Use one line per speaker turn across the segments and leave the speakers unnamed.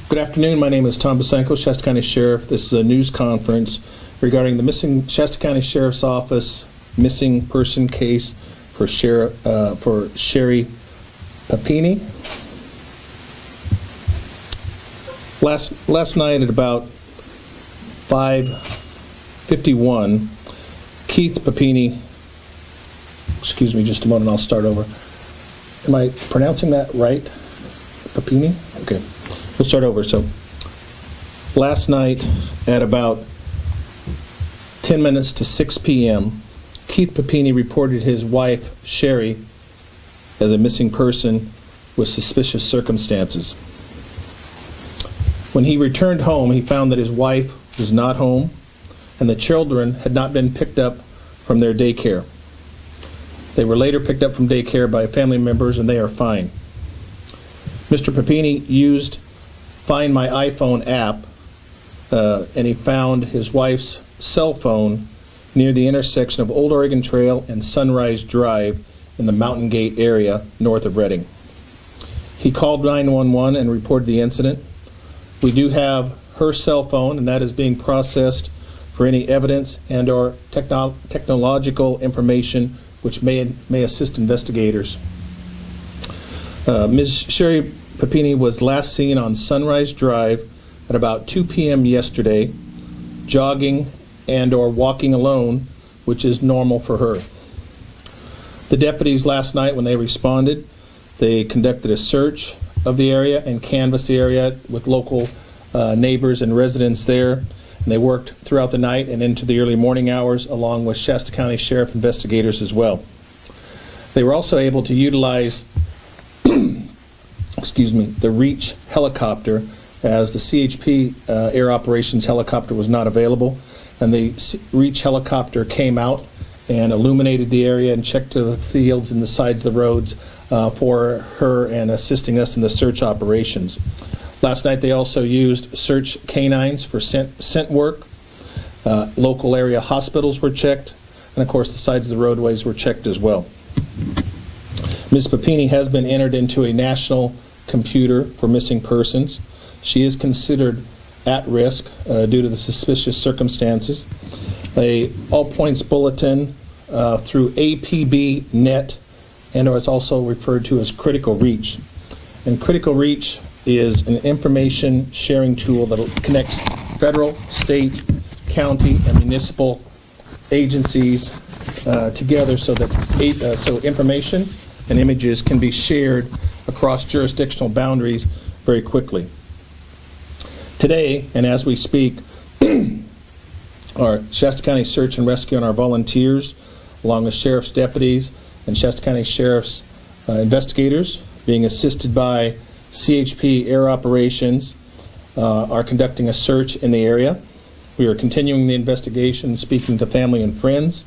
Good afternoon. My name is Tom Bosenko, Shasta County Sheriff. This is a news conference regarding the missing Shasta County Sheriff's Office missing person case for Sherri Papini. Last night at about 5:51, Keith Papini, excuse me just a moment, I'll start over. Am I pronouncing that right? Papini? Okay. We'll start over. So, last night at about 10 minutes to 6 p.m., Keith Papini reported his wife, Sherri, as a missing person with suspicious circumstances. When he returned home, he found that his wife was not home and the children had not been picked up from their daycare. They were later picked up from daycare by family members and they are fine. Mr. Papini used Find My iPhone app, and he found his wife's cell phone near the intersection of Old Oregon Trail and Sunrise Drive in the Mountain Gate area north of Redding. He called 911 and reported the incident. We do have her cell phone, and that is being processed for any evidence and or technological information which may assist investigators. Ms. Sherri Papini was last seen on Sunrise Drive at about 2 p.m. yesterday, jogging and or walking alone, which is normal for her. The deputies last night, when they responded, they conducted a search of the area and canvassed the area with local neighbors and residents there. And they worked throughout the night and into the early morning hours, along with Shasta County Sheriff investigators as well. They were also able to utilize the Reach helicopter, as the CHP air operations helicopter was not available, and the Reach helicopter came out and illuminated the area and checked to the fields and the sides of the roads for her and assisting us in the search operations. Last night they also used search canines for scent work. Local area hospitals were checked, and of course the sides of the roadways were checked as well. Ms. Papini has been entered into a national computer for missing persons. She is considered at risk due to the suspicious circumstances. A all points bulletin through APB Net, and it's also referred to as Critical Reach. And Critical Reach is an information sharing tool that connects federal, state, county, and municipal agencies together so that so information and images can be shared across jurisdictional boundaries very quickly. Today, and as we speak, our Shasta County Search and Rescue and our volunteers, along with Sheriff's deputies and Shasta County Sheriff's investigators, being assisted by CHP Air Operations, are conducting a search in the area. We are continuing the investigation, speaking to family and friends.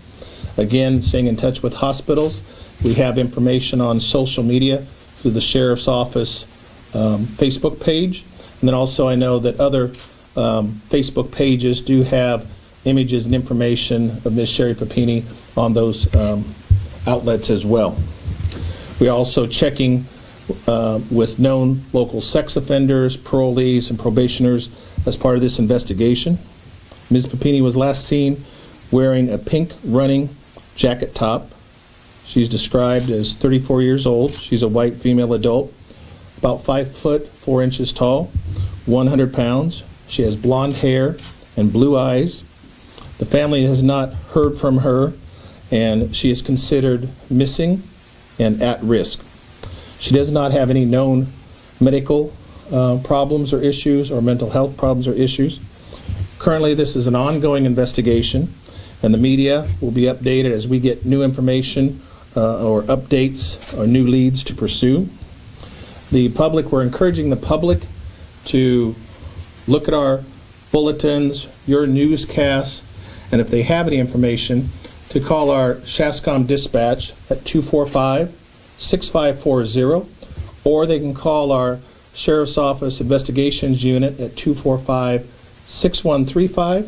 Again, staying in touch with hospitals. We have information on social media through the Sheriff's Office Facebook page. And then also I know that other Facebook pages do have images and information of Ms. Sherri Papini on those outlets as well. We are also checking with known local sex offenders, parolees, and probationers as part of this investigation. Ms. Papini was last seen wearing a pink running jacket top. She's described as 34 years old. She's a white female adult, about 5 foot 4 inches tall, 100 pounds. She has blonde hair and blue eyes. The family has not heard from her, and she is considered missing and at risk. She does not have any known medical problems or issues or mental health problems or issues. Currently, this is an ongoing investigation, and the media will be updated as we get new information or updates or new leads to pursue. We're encouraging the public to look at our bulletins, your newscasts, and if they have any information, to call our SHASCOM dispatch at 245-6540, or they can call our Sheriff's Office Investigations Unit at 245-6135.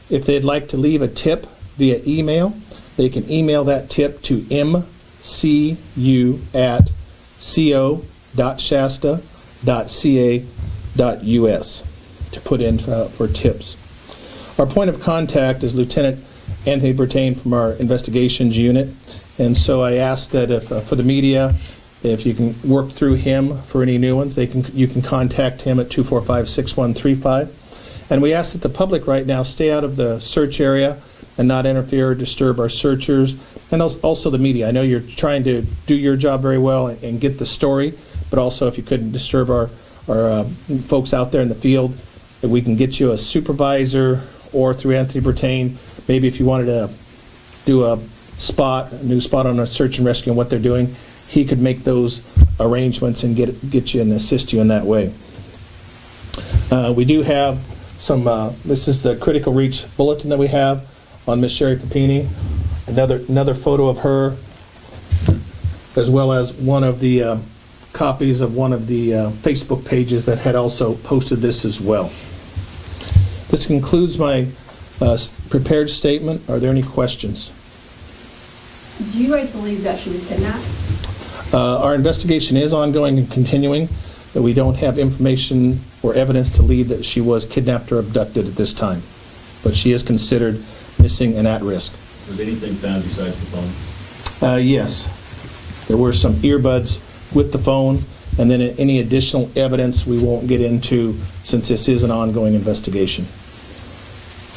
If they'd like to leave a tip via email, they can email that tip to mcu@co.shasta.ca to put in for tips. Our point of contact is Lieutenant Anthony Bertain from our investigations unit, and so I asked that if for the media, if you can work through him for any new ones, you can contact him at 245-6135. And we ask that the public right now stay out of the search area and not interfere or disturb our searchers, and also the media. I know you're trying to do your job very well and get the story, but also if you couldn't disturb our folks out there in the field, if we can get you a supervisor or through Anthony Bertain, maybe if you wanted to do a new spot on a search and rescue and what they're doing, he could make those arrangements and get you and assist you in that way. We do have some, this is the critical reach bulletin that we have on Miss Sherri Papini. Another photo of her, as well as one of the copies of one of the Facebook pages that had also posted this as well. This concludes my prepared statement. Are there any questions?
Do you guys believe that she was kidnapped?
Our investigation is ongoing and continuing. We don't have information or evidence to lead that she was kidnapped or abducted at this time, but she is considered missing and at risk.
Was anything found besides the phone?
Yes. There were some earbuds with the phone, and then any additional evidence we won't get into since this is an ongoing investigation.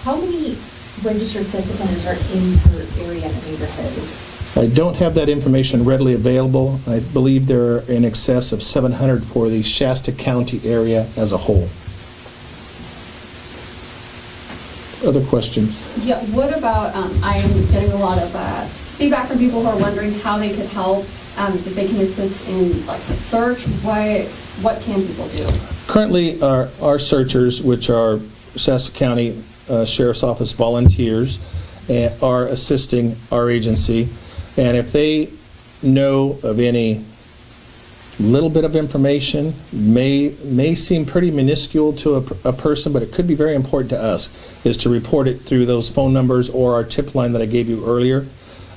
How many registered sex offenders are in her area in the neighborhood?
I don't have that information readily available. I believe there are in excess of 700 for the Shasta County area as a whole. Other questions?
Yeah, what about, I am getting a lot of feedback from people who are wondering how they could help, if they can assist in like the search. What can people do? Currently, our searchers, which are Shasta County Sheriff's Office volunteers, are assisting our agency. And if they know of any little bit of information, may seem pretty minuscule to a person, but it could be very important to us, is to report it through those phone numbers or our tip line that I gave you earlier,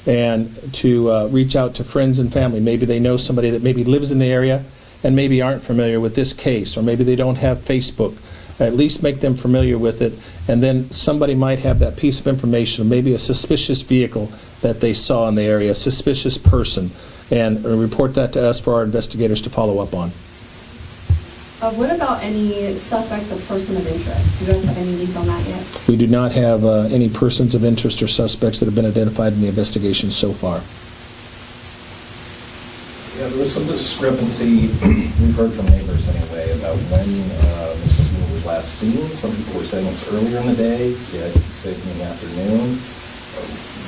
and to reach out to friends and family. Maybe they know somebody that maybe lives in the area and maybe aren't familiar with this case, or maybe they don't have Facebook. At least make them familiar with it, and then somebody might have that piece of information, maybe a suspicious vehicle that they saw in the area, a suspicious person, and report that to us for our investigators to follow up on. What about any suspects of person of interest? Do you guys have any leads on that yet?
We do not have any persons of interest or suspects that have been identified in the investigation so far.
Yeah, there was some discrepancy, we've heard from neighbors anyway, about when Ms. Papini was last seen. Some people were saying it was earlier in the day, yet you say it's in the afternoon.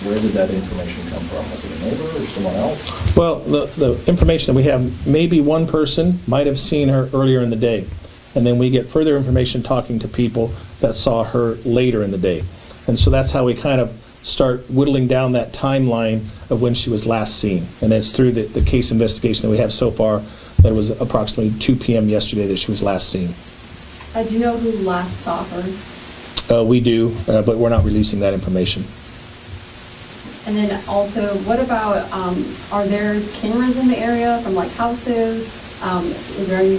Where did that information come from? Was it a neighbor or someone else? Well, the information that we have, maybe one person might have seen her earlier in the day, and then we get further information talking to people that saw her later in the day. And so that's how we kind of start whittling down that timeline of when she was last seen. And it's through the case investigation that we have so far that it was approximately 2 p.m. yesterday that she was last seen.
Do you know who last saw her?
We do, but we're not releasing that information.
And then also, what about, are there cameras in the area from like houses? Is there any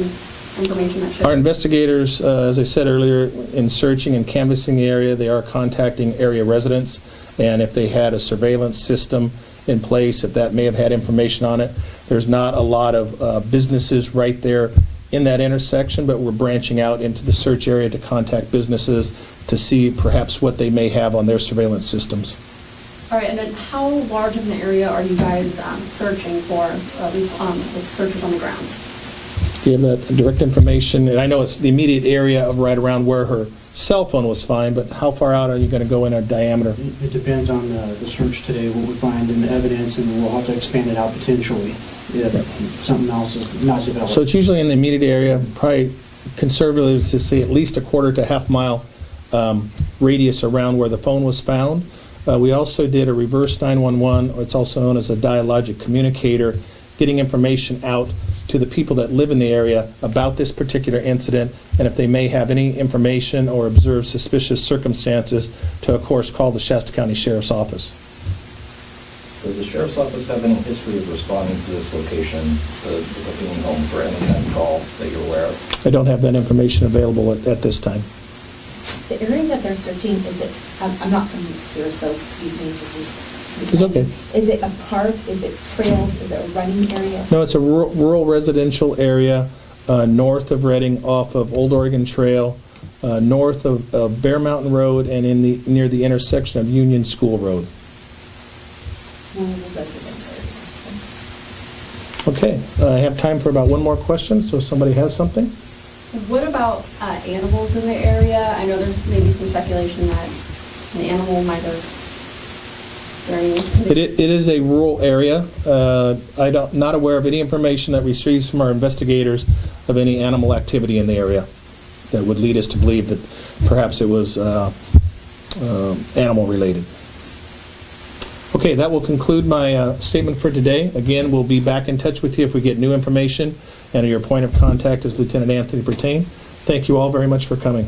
information that shows?
Our investigators, as I said earlier, in searching and canvassing the area, they are contacting area residents, and if they had a surveillance system in place, if that may have had information on it. There's not a lot of businesses right there in that intersection, but we're branching out into the search area to contact businesses to see perhaps what they may have on their surveillance systems.
All right, and then how large of an area are you guys searching for, at least with searchers on the ground?
Do you have that direct information? And I know it's the immediate area of right around where her cell phone was fine, but how far out are you going to go in a diameter?
It depends on the search today, what we find in the evidence, and we'll have to expand it out potentially if something else is not developed.
So it's usually in the immediate area, probably conservatively to say at least a quarter to half mile radius around where the phone was found. We also did a reverse 911, or it's also known as a dialogic communicator, getting information out to the people that live in the area about this particular incident, and if they may have any information or observe suspicious circumstances, to of course call the Shasta County Sheriff's Office.
Does the sheriff's office have any history of responding to this location, the Papini home, for any kind of call that you're aware of?
I don't have that information available at this time.
The area that they're searching, is it, I'm not from here, so excuse me, this is.
It's okay.
Is it a park, is it trails, is it a running area?
No, it's a rural residential area north of Reading, off of Old Oregon Trail, north of Bear Mountain Road, and near the intersection of Union School Road.
Rural residential
Okay, I have time for about one more question, so if somebody has something.
What about animals in the area? I know there's maybe some speculation that an animal might have.
It is a rural area. I'm not aware of any information that we received from our investigators of any animal activity in the area that would lead us to believe that perhaps it was animal related. Okay, that will conclude my statement for today. Again, we'll be back in touch with you if we get new information, and your point of contact is Lieutenant Anthony Bertain. Thank you all very much for coming.